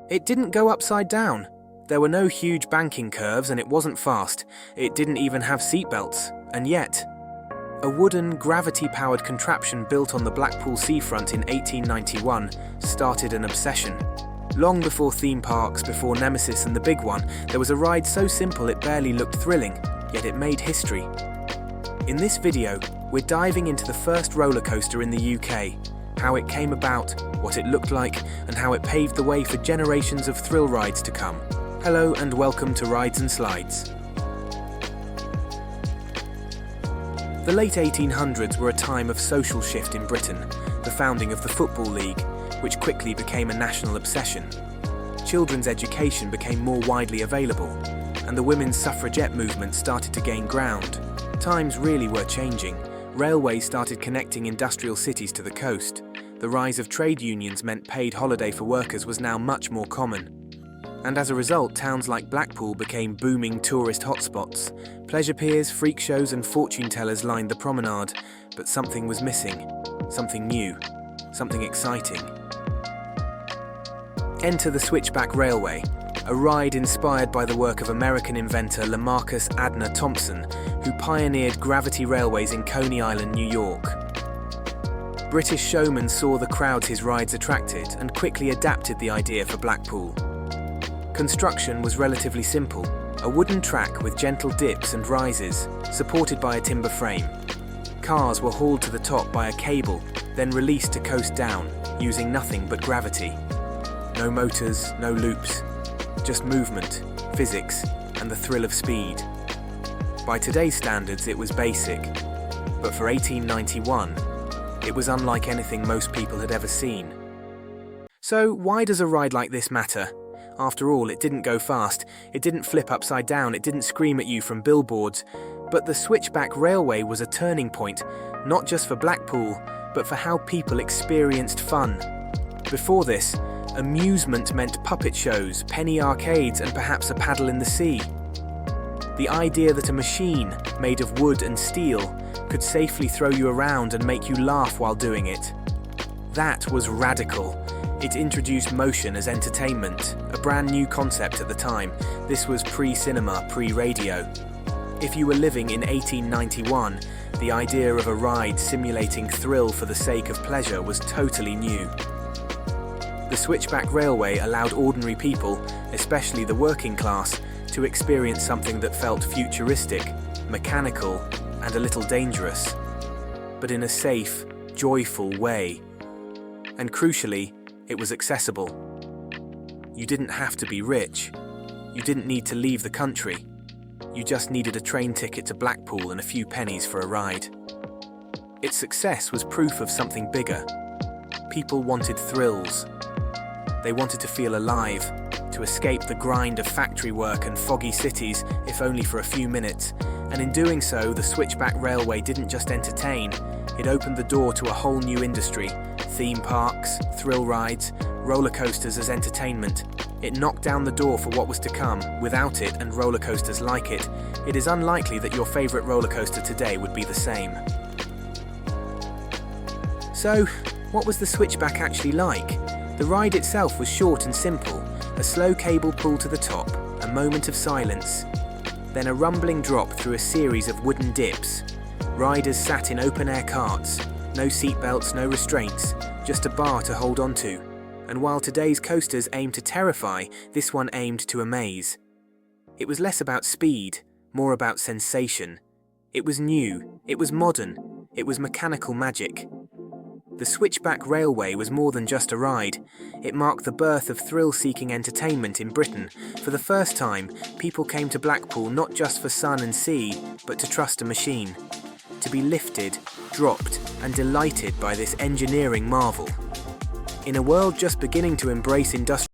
It didn't go upside down. There were no huge banking curves and it wasn't fast. It didn't even have seatbelts. And yet, a wooden, gravity-powered contraption built on the Blackpool seafront in 1891 started an obsession. Long before theme parks, before Nemesis and the big one, there was a ride so simple it barely looked thrilling, yet it made history. In this video, we're diving into the first roller coaster in the UK, how it came about, what it looked like, and how it paved the way for generations of thrill rides to come. Hello and welcome to Rides and Slides. The late 1800s were a time of social shift in Britain, the founding of the Football League, which quickly became a national obsession. Children's education became more widely available, and the women's suffragette movement started to gain ground. Times really were changing. Railways started connecting industrial cities to the coast. The rise of trade unions meant paid holiday for workers was now much more common. And as a result, towns like Blackpool became booming tourist hotspots. Pleasure piers, freak shows and fortune tellers lined the promenade, but something was missing. Something new. Something exciting. Enter the Switchback Railway, a ride inspired by the work of American inventor Lamarcus Adner Thompson, who pioneered gravity railways in Coney Island, New York. British showmen saw the crowds his rides attracted and quickly adapted the idea for Blackpool. Construction was relatively simple, a wooden track with gentle dips and rises, supported by a timber frame. Cars were hauled to the top by a cable, then released to coast down, using nothing but gravity. No motors, no loops, just movement, physics, and the thrill of speed. By today's standards, it was basic, but for 1891, it was unlike anything most people had ever seen. So why does a ride like this matter? After all, it didn't go fast, it didn't flip upside down, it didn't scream at you from billboards, but the Switchback Railway was a turning point, not just for Blackpool, but for how people experienced fun. Before this, amusement meant puppet shows, penny arcades, and perhaps a paddle in the sea. The idea that a machine made of wood and steel could safely throw you around and make you laugh while doing it. That was radical. It introduced motion as entertainment, a brand new concept at the time. This was pre-cinema, pre-radio. If you were living in 1891, the idea of a ride simulating thrill for the sake of pleasure was totally new. The Switchback Railway allowed ordinary people, especially the working class, to experience something that felt futuristic, mechanical, and a little dangerous, but in a safe, joyful way. And crucially, it was accessible. You didn't have to be rich. You didn't need to leave the country. You just needed a train ticket to Blackpool and a few pennies for a ride. Its success was proof of something bigger. People wanted thrills. They wanted to feel alive, to escape the grind of factory work and foggy cities, if only for a few minutes. And in doing so, the Switchback Railway didn't just entertain, it opened the door to a whole new industry. Theme parks, thrill rides, roller coasters as entertainment. It knocked down the door for what was to come. Without it and roller coasters like it, it is unlikely that your favorite roller coaster today would be the same. So, what was the Switchback actually like? The ride itself was short and simple, a slow cable pull to the top, a moment of silence, then a rumbling drop through a series of wooden dips. Riders sat in open-air carts, no seatbelts, no restraints, just a bar to hold onto. And while today's coasters aim to terrify, this one aimed to amaze. It was less about speed, more about sensation. It was new, it was modern, it was mechanical magic. The Switchback Railway was more than just a ride. It marked the birth of thrill-seeking entertainment in Britain. For the first time, people came to Blackpool not just for sun and sea, but to trust a machine. To be lifted, dropped, and delighted by this engineering marvel. In a world just beginning to embrace industrial